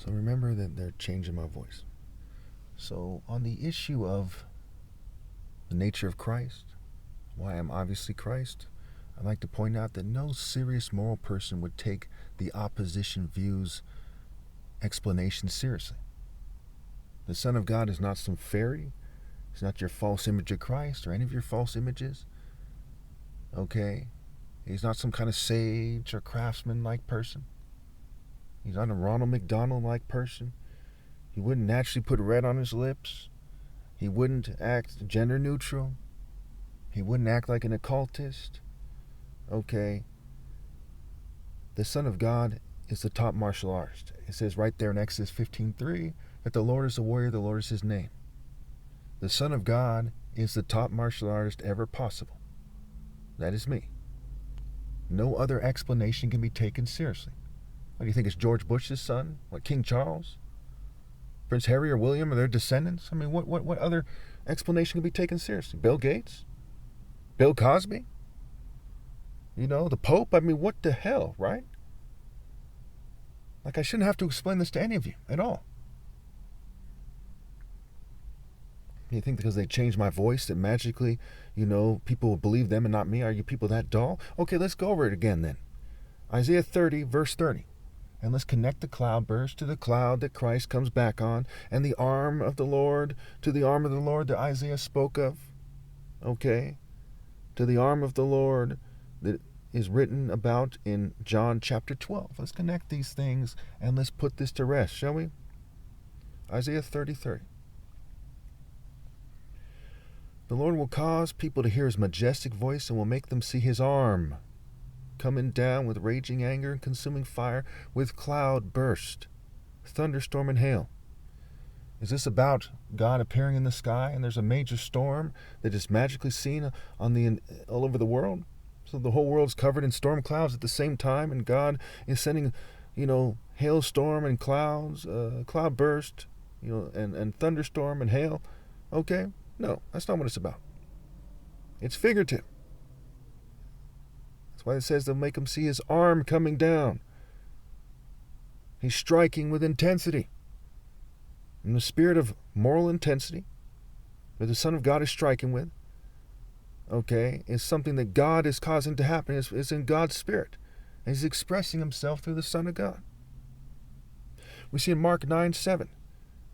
So remember that they're changing my voice. So on the issue of the nature of Christ, why I'm obviously Christ, I'd like to point out that no serious moral person would take the opposition view's explanation seriously. The Son of God is not some fairy. He's not your false image of Christ or any of your false images. Okay? He's not some kind of sage or craftsman-like person. He's not a Ronald McDonald-like person. He wouldn't naturally put red on his lips. He wouldn't act gender neutral. He wouldn't act like an occultist. Okay? The Son of God is the top martial artist. It says right there in Exodus 15:3 that the Lord is a warrior, the Lord is his name. The Son of God is the top martial artist ever possible. That is me. No other explanation can be taken seriously. What do you think, it's George Bush's son? What, King Charles? Prince Harry or William or their descendants? I mean, what other explanation can be taken seriously? Bill Gates? Bill Cosby? You know, the Pope? I mean, what the hell, right? Like, I shouldn't have to explain this to any of you at all. You think because they changed my voice that magically, people will believe them and not me? Are you people that dull? Okay, let's go over it again then. Isaiah 30, verse 30. And let's connect the cloudburst to the cloud that Christ comes back on, and the arm of the Lord to the arm of the Lord that Isaiah spoke of. Okay? To the arm of the Lord that is written about in John chapter 12. Let's connect these things and let's put this to rest, shall we? Isaiah 30:30. The Lord will cause people to hear his majestic voice and will make them see his arm coming down with raging anger and consuming fire, with cloud burst, thunderstorm, and hail. Is this about God appearing in the sky and there's a major storm that is magically seen all over the world? So the whole world's covered in storm clouds at the same time, and God is sending, hailstorm and clouds, cloud burst, and thunderstorm and hail. Okay? No, that's not what it's about. It's figurative. That's why it says they'll make him see his arm coming down. He's striking with intensity. In the spirit of moral intensity, that the Son of God is striking with, okay, is something that God is causing to happen. It's in God's spirit. And he's expressing himself through the Son of God. We see in Mark 9:7,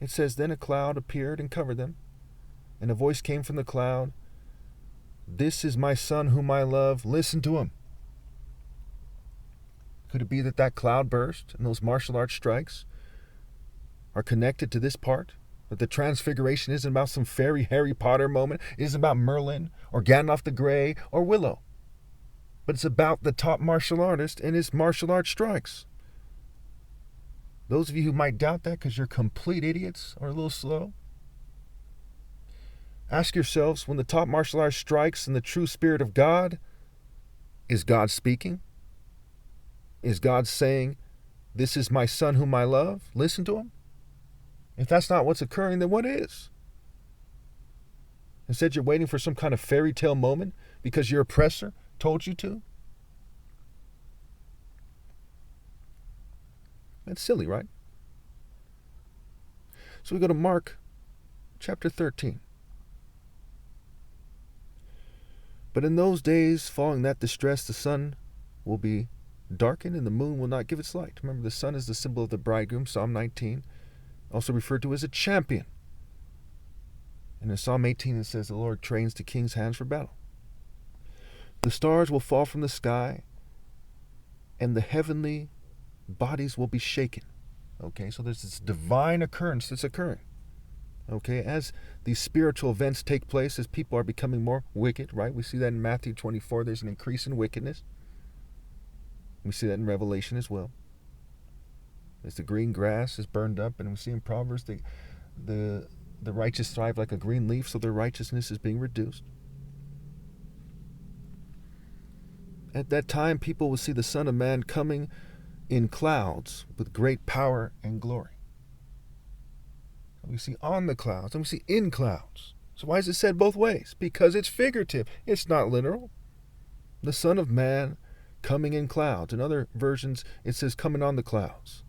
it says, Then a cloud appeared and covered them, and a voice came from the cloud, This is my Son whom I love, listen to him. Could it be that cloud burst and those martial arts strikes are connected to this part? That the transfiguration isn't about some fairy Harry Potter moment, it isn't about Merlin or Gandalf the Grey or Willow, but it's about the top martial artist and his martial arts strikes. Those of you who might doubt that because you're complete idiots or a little slow, ask yourselves, when the top martial arts strikes in the true spirit of God, is God speaking? Is God saying, This is my Son whom I love, listen to him? If that's not what's occurring, then what is? Instead, you're waiting for some kind of fairy tale moment because your oppressor told you to? That's silly, right? So we go to Mark chapter 13. But in those days, following that distress, the sun will be darkened and the moon will not give its light. Remember, the sun is the symbol of the bridegroom, Psalm 19. Also referred to as a champion. And in Psalm 18 it says, The Lord trains the king's hands for battle. The stars will fall from the sky, and the heavenly bodies will be shaken. Okay, so there's this divine occurrence that's occurring. Okay, as these spiritual events take place, as people are becoming more wicked, right? We see that in Matthew 24, there's an increase in wickedness. We see that in Revelation as well. As the green grass is burned up, and we see in Proverbs the righteous thrive like a green leaf, so their righteousness is being reduced. At that time, people will see the Son of Man coming in clouds with great power and glory. We see on the clouds, and we see in clouds. So why is it said both ways? Because it's figurative. It's not literal. The Son of Man coming in clouds. In other versions, it says coming on the clouds.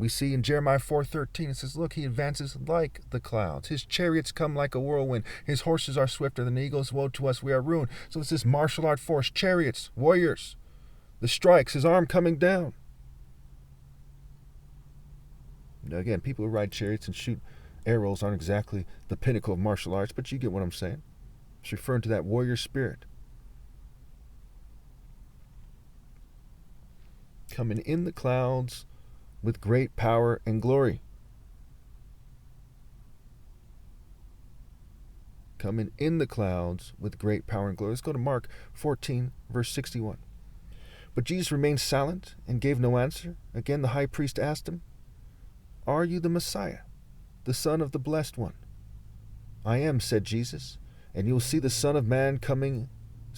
We see in Jeremiah 4:13, it says, look, he advances like the clouds. His chariots come like a whirlwind. His horses are swifter than eagles. Woe to us, we are ruined. So it's this martial art force, chariots, warriors, the strikes, his arm coming down. Now again, people who ride chariots and shoot arrows aren't exactly the pinnacle of martial arts, but you get what I'm saying. It's referring to that warrior spirit. Coming in the clouds with great power and glory. Coming in the clouds with great power and glory. Let's go to Mark 14, verse 61. But Jesus remained silent and gave no answer. Again, the high priest asked him, are you the Messiah, the Son of the Blessed One? I am, said Jesus, and you'll see the Son of Man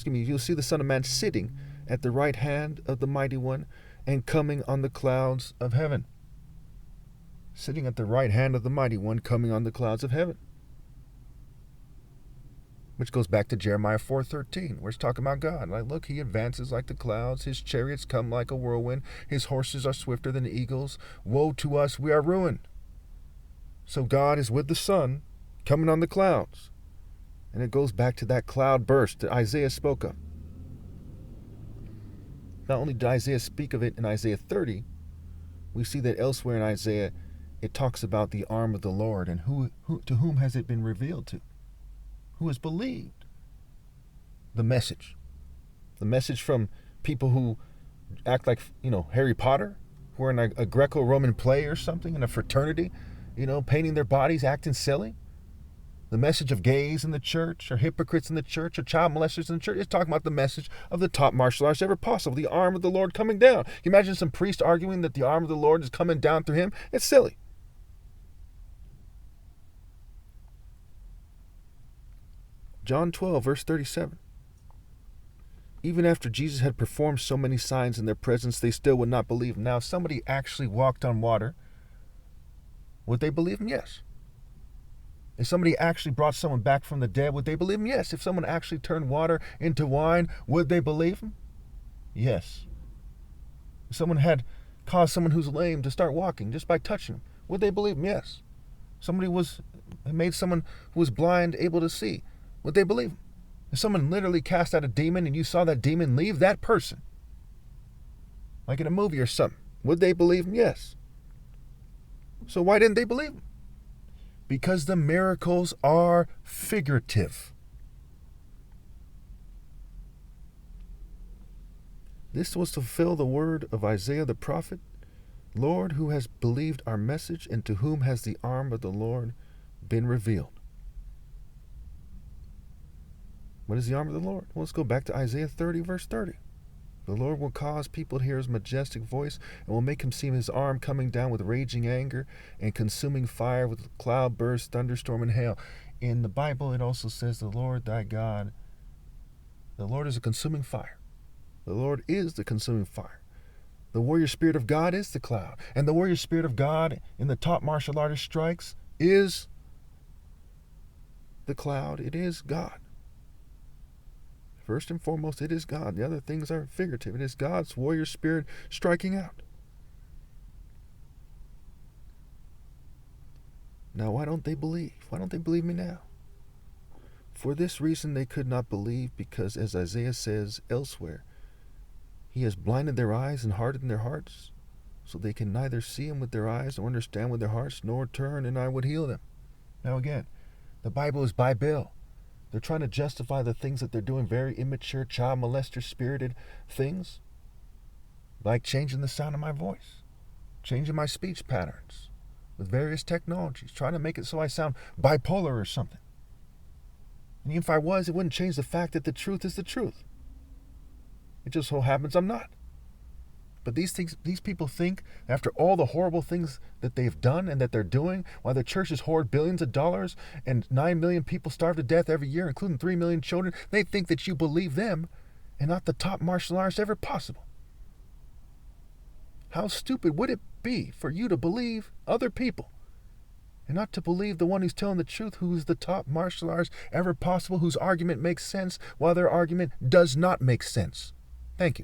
you'll see the Son of Man sitting at the right hand of the Mighty One and coming on the clouds of heaven. Sitting at the right hand of the Mighty One, coming on the clouds of heaven. Which goes back to Jeremiah 4:13, where it's talking about God. Like, look, he advances like the clouds. His chariots come like a whirlwind. His horses are swifter than the eagles. Woe to us, we are ruined. So God is with the Son, coming on the clouds. And it goes back to that cloud burst that Isaiah spoke of. Not only did Isaiah speak of it in Isaiah 30, we see that elsewhere in Isaiah, it talks about the arm of the Lord and who to whom has it been revealed to? Who has believed the message? The message from people who act like, Harry Potter, who are in a Greco-Roman play or something, in a fraternity, painting their bodies, acting silly. The message of gays in the church, or hypocrites in the church, or child molesters in the church. It's talking about the message of the top martial arts ever possible, the arm of the Lord coming down. Can you imagine some priest arguing that the arm of the Lord is coming down through him? It's silly. John 12, verse 37. Even after Jesus had performed so many signs in their presence, they still would not believe. Now, if somebody actually walked on water, would they believe him? Yes. If somebody actually brought someone back from the dead, would they believe him? Yes. If someone actually turned water into wine, would they believe him? Yes. If someone had caused someone who's lame to start walking just by touching him, would they believe him? Yes. Somebody made someone who was blind able to see. Would they believe him? If someone literally cast out a demon and you saw that demon leave that person, like in a movie or something, would they believe him? Yes. So why didn't they believe him? Because the miracles are figurative. This was to fulfill the word of Isaiah the prophet. Lord, who has believed our message, and to whom has the arm of the Lord been revealed? What is the arm of the Lord? Well, let's go back to Isaiah 30, verse 30. The Lord will cause people to hear his majestic voice and will make him see his arm coming down with raging anger and consuming fire with cloud burst, thunderstorm, and hail. In the Bible, it also says the Lord thy God, the Lord is a consuming fire. The Lord is the consuming fire. The warrior spirit of God is the cloud. And the warrior spirit of God in the top martial artist strikes is the cloud. It is God. First and foremost, it is God. The other things are figurative. It is God's warrior spirit striking out. Now, why don't they believe? Why don't they believe me now? For this reason they could not believe, because as Isaiah says elsewhere, he has blinded their eyes and hardened their hearts, so they can neither see him with their eyes nor understand with their hearts, nor turn, and I would heal them. Now again, the Bible is by Bill. They're trying to justify the things that they're doing, very immature, child molester, spirited things, like changing the sound of my voice, changing my speech patterns with various technologies, trying to make it so I sound bipolar or something. And even if I was, it wouldn't change the fact that the truth is the truth. It just so happens I'm not. But these people think, after all the horrible things that they've done and that they're doing, while their churches hoard billions of dollars and 9 million people starve to death every year, including 3 million children, they think that you believe them and not the top martial artist ever possible. How stupid would it be for you to believe other people and not to believe the one who's telling the truth, who is the top martial artist ever possible, whose argument makes sense while their argument does not make sense? Thank you.